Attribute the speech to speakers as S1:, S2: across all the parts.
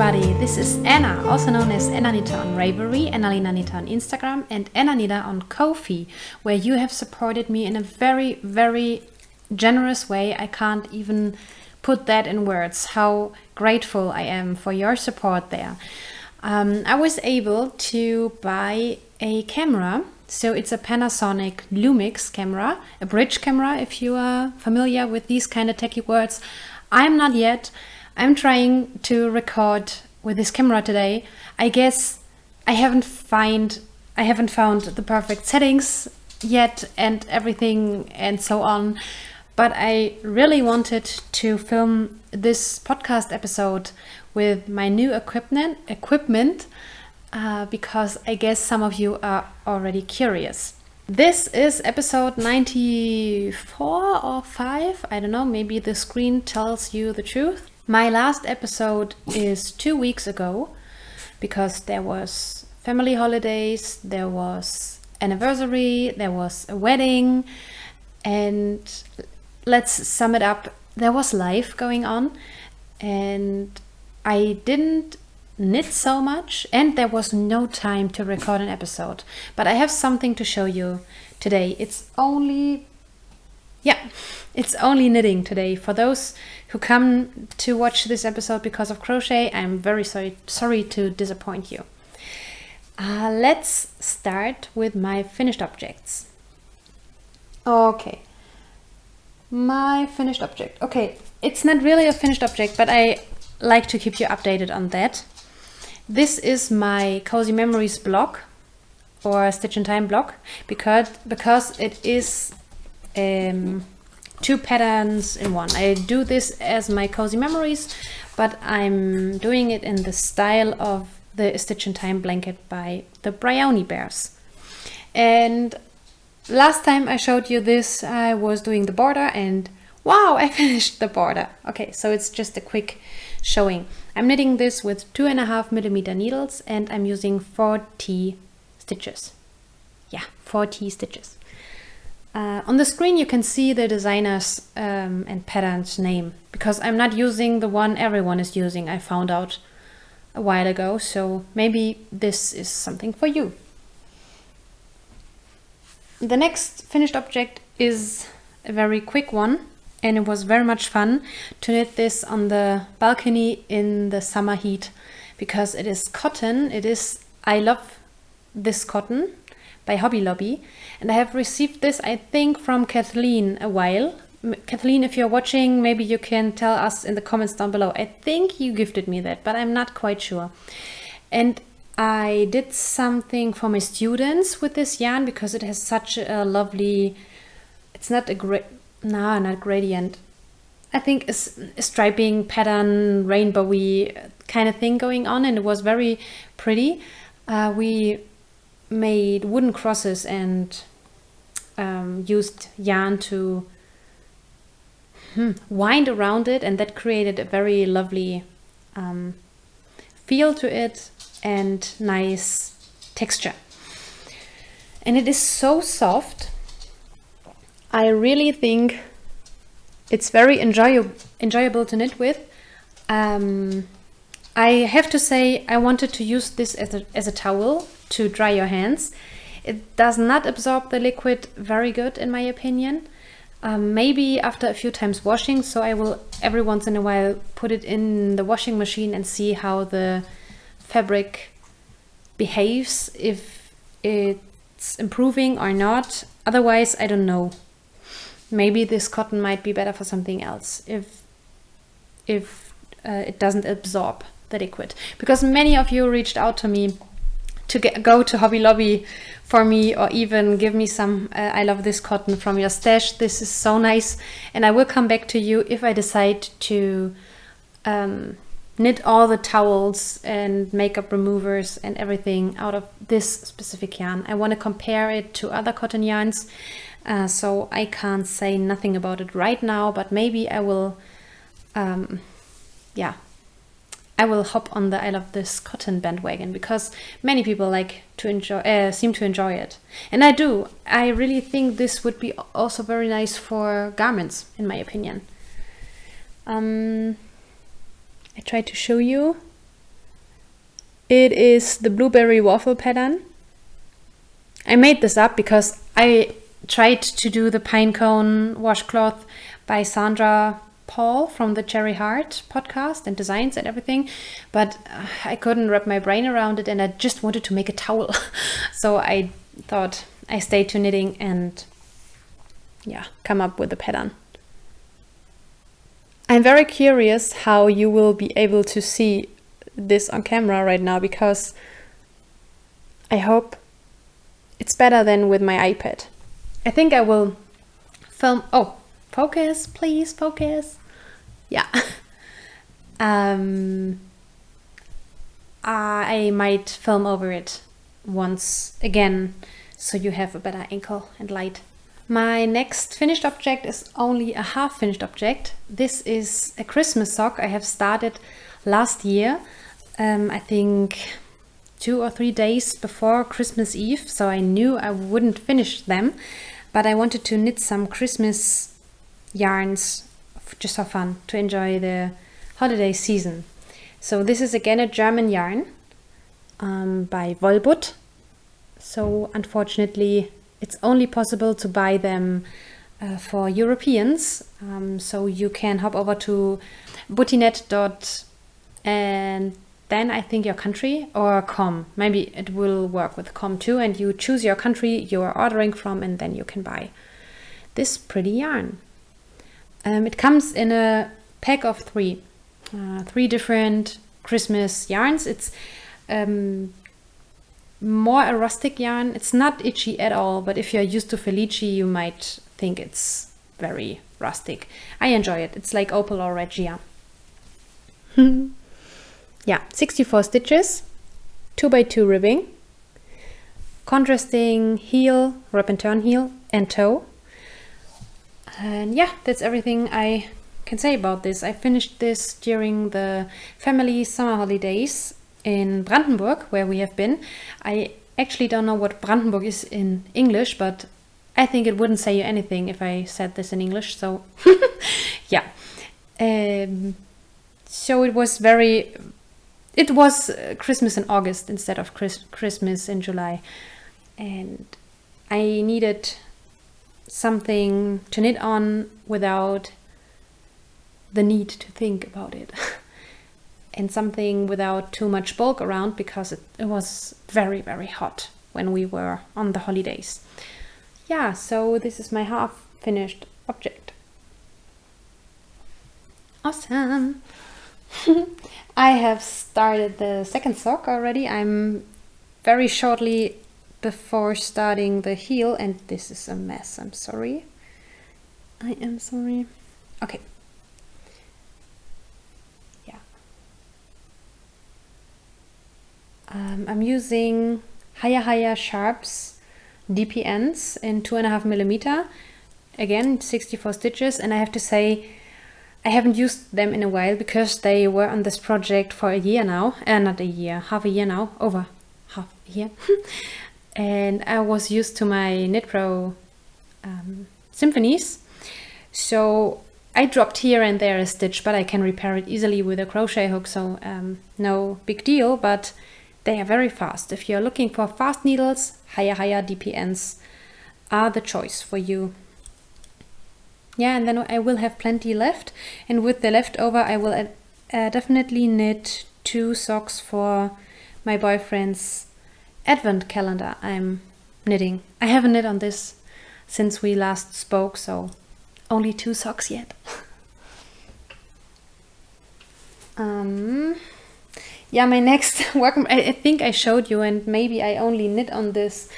S1: everybody, this is Anna, also known as Ananita on Ravelry, Annalena Nita on Instagram, and Ananita on Ko-fi, where you have supported me in a very, very generous way. I can't even put that in words, how grateful I am for your support there. I was able to buy a camera, so it's a Panasonic Lumix camera, a bridge camera if you are familiar with these kind of techie words. I'm not yet. I'm trying to record with this camera today. I guess I haven't found the perfect settings yet and everything and so on. But I really wanted to film this podcast episode with my new equipment because I guess some of you are already curious. This is episode 94 or 5. I don't know, maybe the screen tells you the truth. My last episode is 2 weeks ago because there was family holidays, there was anniversary, there was a wedding, and let's sum it up. There was life going on and I didn't knit so much and there was no time to record an episode. But I have something to show you today. It's only knitting today. For those who come to watch this episode because of crochet, I'm very sorry to disappoint you. Let's start with my finished objects. Okay. My finished object. Okay, it's not really a finished object, but I like to keep you updated on that. This is my Cozy Memories blog or Stitch in Time blog because it is 2 patterns in one. I do this as my Cozy Memories, but I'm doing it in the style of the Stitch in Time blanket by the Brownie Bears. And last time I showed you this, I was doing the border and wow, I finished the border. Okay, so it's just a quick showing. I'm knitting this with 2.5mm needles and I'm using 4T stitches. Yeah, 4T stitches. On the screen you can see the designer's and pattern's name because I'm not using the one everyone is using. I found out a while ago, so maybe this is something for you. The next finished object is a very quick one and it was very much fun to knit this on the balcony in the summer heat because it is cotton. I love this cotton by Hobby Lobby, and I have received this, I think, from Kathleen a while. Kathleen, if you're watching, maybe you can tell us in the comments down below. I think you gifted me that, but I'm not quite sure. And I did something for my students with this yarn because it has such a lovely, it's not not gradient. I think a striping pattern, rainbowy kind of thing going on, and it was very pretty. We made wooden crosses and used yarn to wind around it, and that created a very lovely feel to it and nice texture. And it is so soft. I really think it's very enjoyable to knit with. I have to say I wanted to use this as a towel to dry your hands. It does not absorb the liquid very good in my opinion. Maybe after a few times washing, so I will every once in a while put it in the washing machine and see how the fabric behaves, if it's improving or not. Otherwise, I don't know. Maybe this cotton might be better for something else if it doesn't absorb the liquid. Because many of you reached out to me to go to Hobby Lobby for me or even give me some I love this cotton from your stash. This is so nice, and I will come back to you if I decide to knit all the towels and makeup removers and everything out of this specific yarn. I want to compare it to other cotton yarns, so I can't say nothing about it right now, but maybe I will I will hop on the I love this cotton bandwagon because many people seem to enjoy it, and I do. I really think this would be also very nice for garments, in my opinion. I tried to show you It is the blueberry waffle pattern. I made this up because I tried to do the pine cone washcloth by Sandra Paul from the Cherry Heart podcast and designs and everything, but I couldn't wrap my brain around it, and I just wanted to make a towel. So I thought I stay to knitting and come up with a pattern. I'm very curious how you will be able to see this on camera right now, because I hope it's better than with my iPad. I think I will film. Oh, focus, please, focus. Yeah. I might film over it once again, so you have a better angle and light. My next finished object is only a half finished object. This is a Christmas sock I have started last year. I think 2 or 3 days before Christmas Eve, so I knew I wouldn't finish them, but I wanted to knit some Christmas yarns just for fun, to enjoy the holiday season. So this is again a German yarn by Wollbutt. So unfortunately it's only possible to buy them for Europeans, so you can hop over to buttinet. And then I think your country or com. Maybe it will work with com too, and you choose your country you are ordering from, and then you can buy this pretty yarn. It comes in a pack of 3 different Christmas yarns. It's more a rustic yarn. It's not itchy at all, but if you're used to Felici, you might think it's very rustic. I enjoy it. It's like opal or regia. Yeah, 64 stitches, 2x2 ribbing, contrasting heel, wrap and turn heel, and toe. And yeah, that's everything I can say about this. I finished this during the family summer holidays in Brandenburg, where we have been. I actually don't know what Brandenburg is in English, but I think it wouldn't say you anything if I said this in English, so yeah. So it was Christmas in August instead of Christmas in July, and I needed something to knit on without the need to think about it and something without too much bulk around, because it was very, very hot when we were on the holidays. Yeah, so this is my half finished object. Awesome. I have started the second sock already. I'm very shortly before starting the heel, and this is a mess. I'm sorry. I am sorry. Okay. Yeah. I'm using Haya Sharps DPNs in 2.5mm. Again, 64 stitches, and I have to say, I haven't used them in a while because they were on this project for a year now. Not a year, half a year now, over half a year. And I was used to my KnitPro symphonies. So I dropped here and there a stitch, but I can repair it easily with a crochet hook, so no big deal, but they are very fast. If you're looking for fast needles, Haya DPNs are the choice for you. Yeah, and then I will have plenty left, and with the leftover I will definitely knit 2 socks for my boyfriend's advent calendar I'm knitting. I haven't knit on this since we last spoke, so only 2 socks yet. Yeah, my next work, I think I showed you, and maybe I only knit on this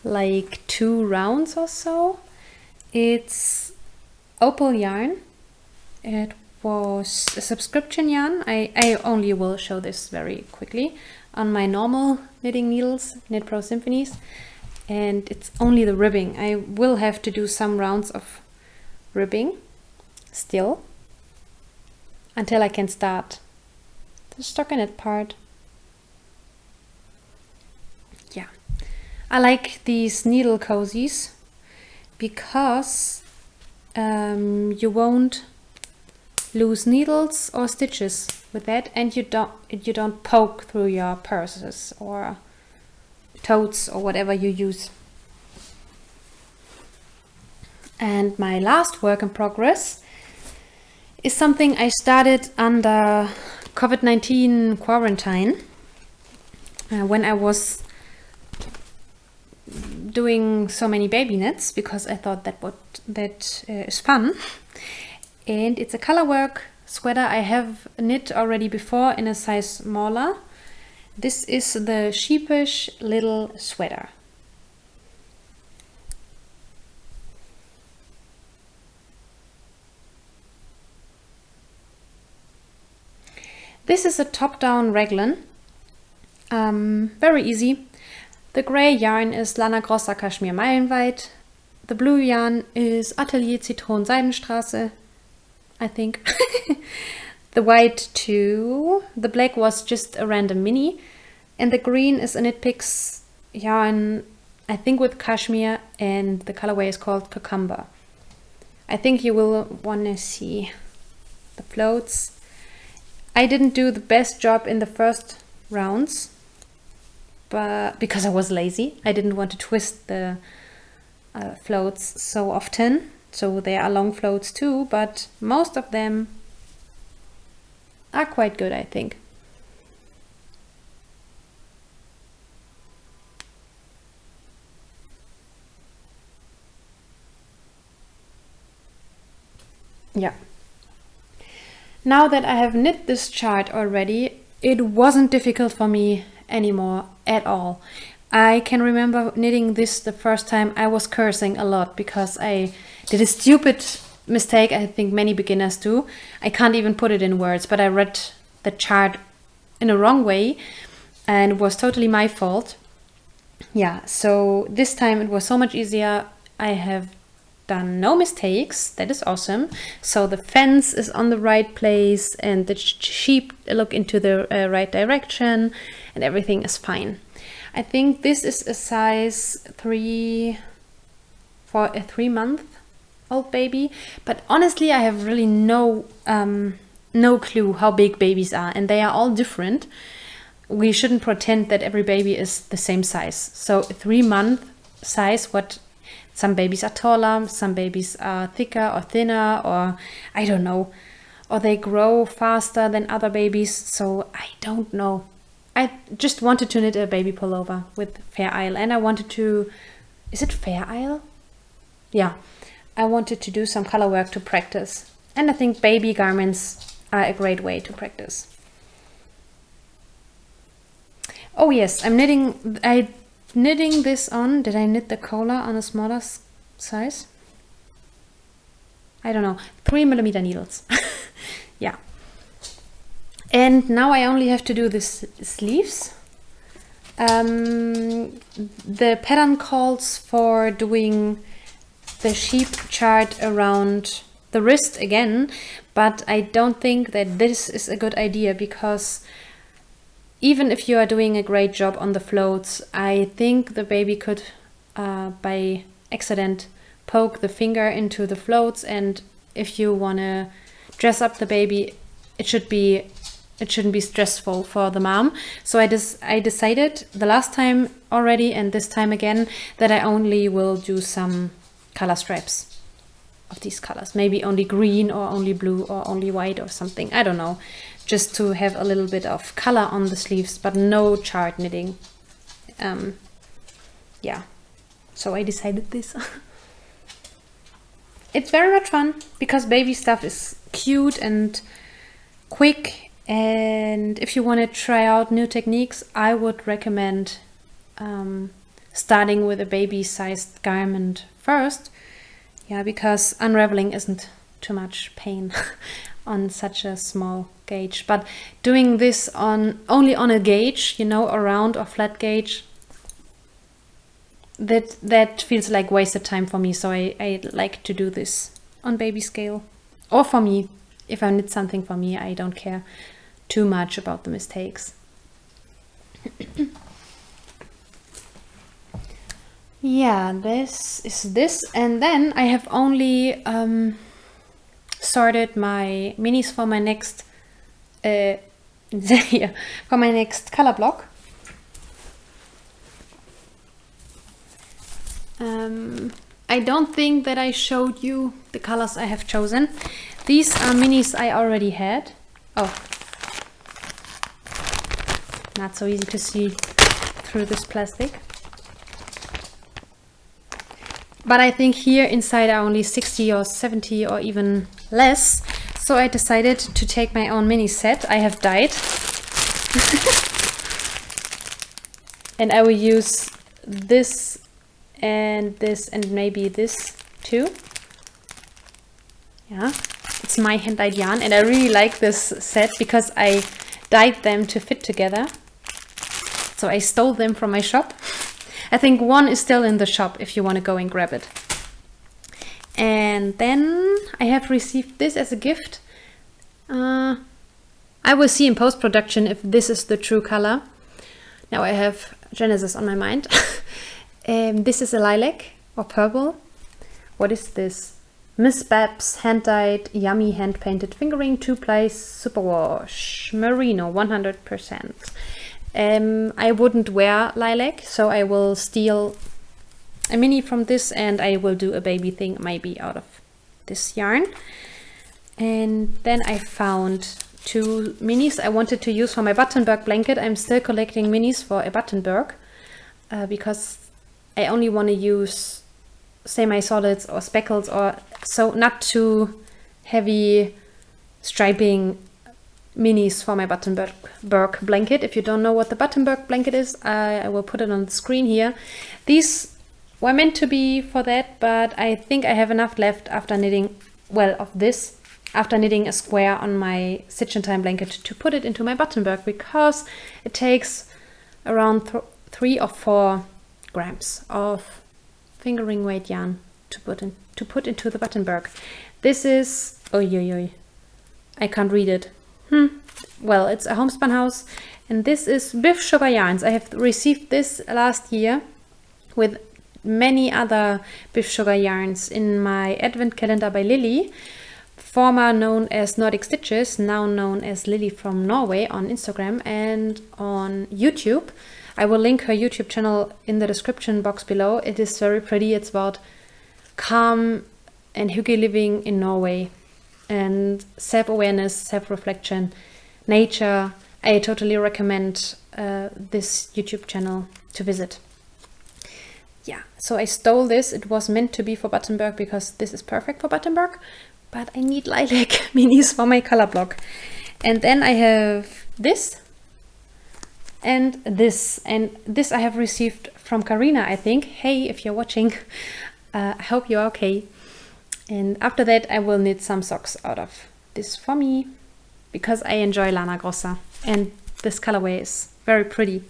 S1: like 2 rounds or so. It's opal yarn. It was a subscription yarn. I only will show this very quickly on my normal knitting needles, KnitPro Symphonies, and it's only the ribbing. I will have to do some rounds of ribbing still until I can start the stockinette part. Yeah, I like these needle cozies because you won't lose needles or stitches with that, and you don't poke through your purses or totes or whatever you use. And my last work in progress is something I started under COVID-19 quarantine when I was doing so many baby knits, because I thought that is fun. And it's a color work sweater I have knit already before in a size smaller. This is the Sheepish Little Sweater. This is a top-down raglan, very easy. The gray yarn is Lana Grossa Kashmir Meilenweit. The blue yarn is Atelier Zitron Seidenstraße, I think. The white too. The black was just a random mini. And the green is a Knit Picks yarn, I think with cashmere, and the colorway is called Cucumber. I think you will want to see the floats. I didn't do the best job in the first rounds, but because I was lazy, I didn't want to twist the floats so often. So there are long floats too, but most of them are quite good, I think. Yeah. Now that I have knit this chart already, it wasn't difficult for me anymore at all. I can remember knitting this the first time. I was cursing a lot because I did a stupid mistake. I think many beginners do. I can't even put it in words, but I read the chart in a wrong way and it was totally my fault. Yeah, so this time it was so much easier. I have done no mistakes. That is awesome. So the fence is on the right place and the sheep look into the right direction and everything is fine. I think this is a size 3 for a 3-month-old baby, but honestly I have really no clue how big babies are, and they are all different. We shouldn't pretend that every baby is the same size. So a 3-month size, what some babies are taller, some babies are thicker or thinner, or I don't know, or they grow faster than other babies, so I don't know. I just wanted to knit a baby pullover with Fair Isle, and I wanted to, is it Fair Isle? Yeah, I wanted to do some color work to practice, and I think baby garments are a great way to practice. Oh yes, I'm knitting this on. Did I knit the collar on a smaller size? I don't know, 3mm needles. Yeah. And now I only have to do the sleeves. The pattern calls for doing the sheep chart around the wrist again, but I don't think that this is a good idea, because even if you are doing a great job on the floats, I think the baby could by accident poke the finger into the floats, and if you want to dress up the baby, it shouldn't be stressful for the mom. So I decided the last time already and this time again that I only will do some color stripes of these colors, maybe only green or only blue or only white or something, I don't know, just to have a little bit of color on the sleeves, but no chart knitting. Yeah, so I decided this. It's very much fun because baby stuff is cute and quick, and if you want to try out new techniques, I would recommend starting with a baby-sized garment first. Yeah, because unraveling isn't too much pain on such a small gauge. But doing this only on a gauge, you know, a round or flat gauge, that feels like wasted time for me. So I like to do this on baby scale. Or for me, if I knit something for me, I don't care too much about the mistakes. Yeah, this is this, and then I have only started my minis for my next here for my next color block. I don't think that I showed you the colors I have chosen. These are minis I already had. Oh, not so easy to see through this plastic. But I think here inside are only 60 or 70 or even less. So I decided to take my own mini set. I have dyed. And I will use this and maybe this too. Yeah, it's my hand-dyed yarn, and I really like this set because I dyed them to fit together. So I stole them from my shop. I think one is still in the shop if you want to go and grab it. And then I have received this as a gift. I will see in post-production if this is the true color. Now I have Genesis on my mind. This is a lilac or purple. What is this? Miss Babs hand-dyed, yummy hand-painted fingering, 2-ply superwash, merino, 100%. I wouldn't wear lilac, so I will steal a mini from this and I will do a baby thing maybe out of this yarn. And then I found 2 minis I wanted to use for my Battenberg blanket. I'm still collecting minis for a Battenberg because I only want to use semi-solids or speckles, or so not too heavy striping minis for my Battenberg blanket. If you don't know what the Battenberg blanket is, I will put it on the screen here. These were meant to be for that, but I think I have enough left after knitting, well, of this, after knitting a square on my Stitch in Time blanket to put it into my Battenberg, because it takes around 3 or 4 grams of fingering weight yarn to put into the Battenberg. This is, I can't read it. Well, it's a homespun house, and this is Biff Sugar Yarns. I have received this last year with many other Biff Sugar yarns in my advent calendar by Lily, former known as Nordic Stitches, now known as Lily from Norway on Instagram and on YouTube. I will link her YouTube channel in the description box below. It is very pretty. It's about calm and hygge living in Norway and self-awareness, self-reflection, nature. I totally recommend this YouTube channel to visit. Yeah, so I stole this. It was meant to be for Battenberg because this is perfect for Battenberg, but I need lilac minis for my color block. And then I have this and this I have received from Karina, I think. Hey, if you're watching, I hope you're okay. And after that I will knit some socks out of this for me because I enjoy Lana Grossa and this colorway is very pretty.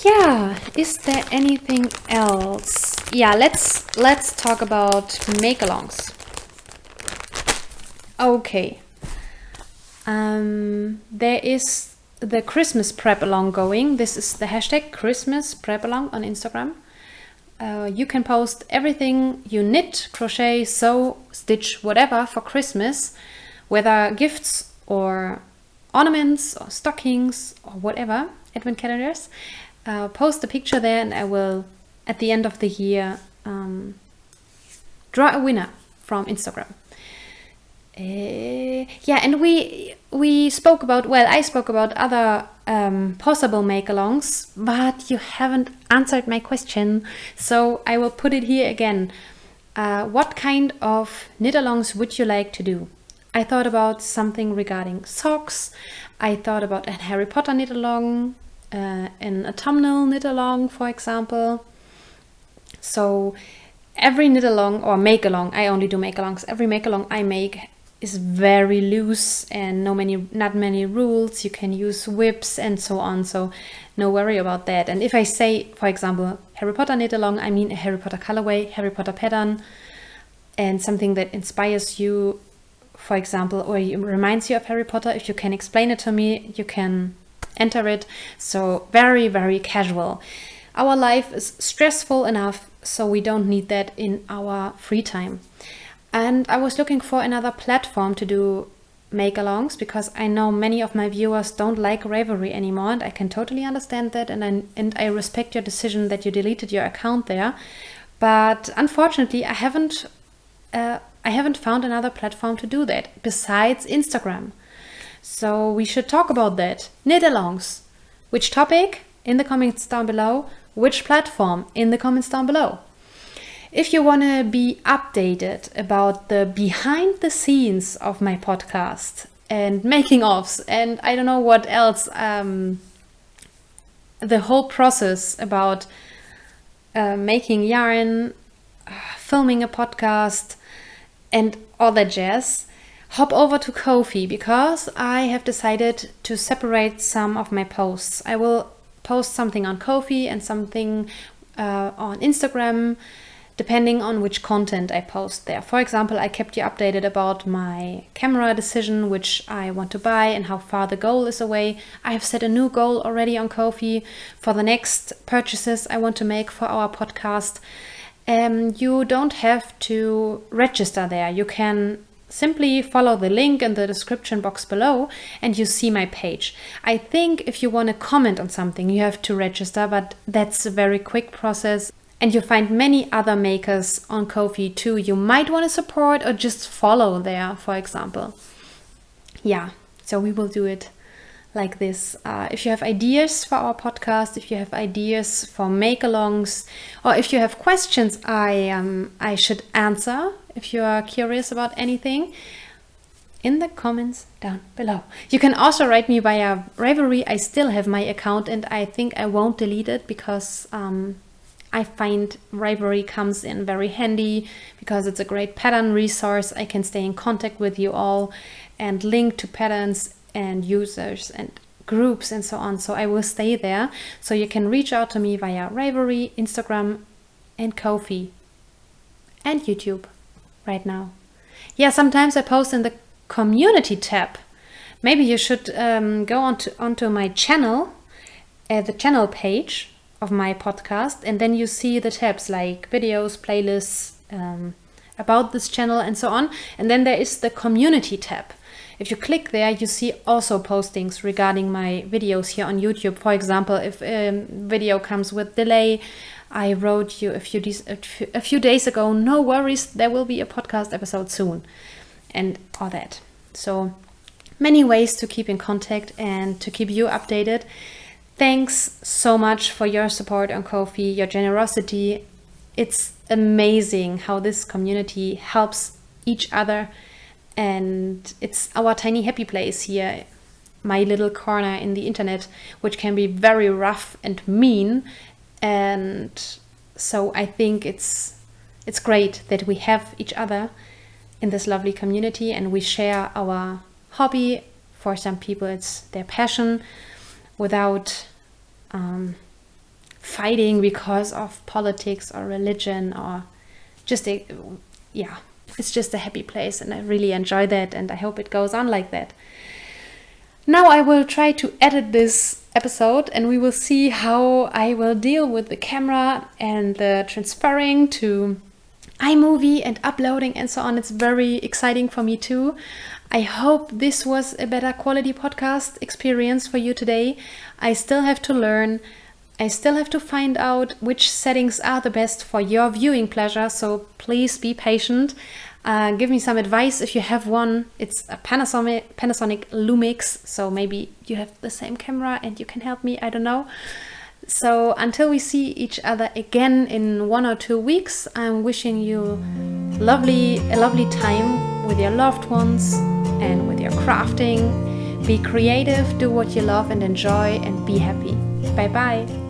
S1: Yeah, is there anything else? Yeah, let's talk about make-alongs. Okay. There is the Christmas prep along going. This is the hashtag Christmas prep along on Instagram. You can post everything you knit, crochet, sew, stitch, whatever for Christmas, whether gifts or ornaments or stockings or whatever, advent calendars. Post a picture there and I will, at the end of the year, draw a winner from Instagram. Yeah, and we spoke about, well, I spoke about other possible make-alongs, but you haven't answered my question, so I will put it here again. What kind of knit-alongs would you like to do? I thought about something regarding socks. I thought about a Harry Potter knit-along, an autumnal knit-along, for example. So every knit-along or make-along, I only do make-alongs, every make-along I make is very loose and not many rules. You can use whips and so on, so no worry about that. And if I say, for example, Harry Potter knit-along, I mean a Harry Potter colorway, Harry Potter pattern, and something that inspires you, for example, or reminds you of Harry Potter. If you can explain it to me, you can enter it. So very, very casual. Our life is stressful enough, so we don't need that in our free time. And I was looking for another platform to do make-alongs, because I know many of my viewers don't like Ravelry anymore, and I can totally understand that, and I respect your decision that you deleted your account there. But unfortunately, I haven't found another platform to do that besides Instagram. So we should talk about that. Knit-alongs. Which topic? In the comments down below. Which platform? In the comments down below. If you want to be updated about the behind the scenes of my podcast and making ofs and I don't know what else, the whole process about making yarn, filming a podcast and all that jazz, hop over to Ko-fi, because I have decided to separate some of my posts. I will post something on Ko-fi and something on Instagram, depending on which content I post there. For example, I kept you updated about my camera decision, which I want to buy and how far the goal is away. I have set a new goal already on Ko-fi for the next purchases I want to make for our podcast. You don't have to register there. You can simply follow the link in the description box below and you see my page. I think if you want to comment on something, you have to register, but that's a very quick process. And you find many other makers on Ko-fi too you might want to support or just follow there, for example. Yeah, so we will do it like this. If you have ideas for our podcast, if you have ideas for make-alongs, or if you have questions I should answer, if you are curious about anything, in the comments down below. You can also write me via Ravelry. I still have my account and I think I won't delete it, because I find Ravelry comes in very handy because it's a great pattern resource. I can stay in contact with you all and link to patterns and users and groups and so on. So I will stay there. So you can reach out to me via Ravelry, Instagram and Ko-fi and YouTube right now. Yeah, sometimes I post in the community tab. Maybe you should go onto my channel, the channel page of my podcast, and then you see the tabs like videos, playlists, about this channel and so on. And then there is the community tab. If you click there, you see also postings regarding my videos here on YouTube. For example, if a video comes with delay, I wrote you a few days ago, no worries, there will be a podcast episode soon, and all that. So many ways to keep in contact and to keep you updated. Thanks so much for your support on Ko-fi, your generosity. It's amazing how this community helps each other, and it's our tiny happy place here, my little corner in the internet, which can be very rough and mean. And so I think it's great that we have each other in this lovely community and we share our hobby. For some people it's their passion, without fighting because of politics or religion, or just it's just a happy place, and I really enjoy that, and I hope it goes on like that. Now I will try to edit this episode and we will see how I will deal with the camera and the transferring to iMovie and uploading and so on. It's very exciting for me too. I hope this was a better quality podcast experience for you today. I still have to learn. I still have to find out which settings are the best for your viewing pleasure, so please be patient. Give me some advice if you have one. It's a Panasonic Lumix, so maybe you have the same camera and you can help me, I don't know. So until we see each other again in 1 or 2 weeks, I'm wishing you a lovely time with your loved ones and with your crafting. Be creative, do what you love and enjoy, and be happy. Bye bye.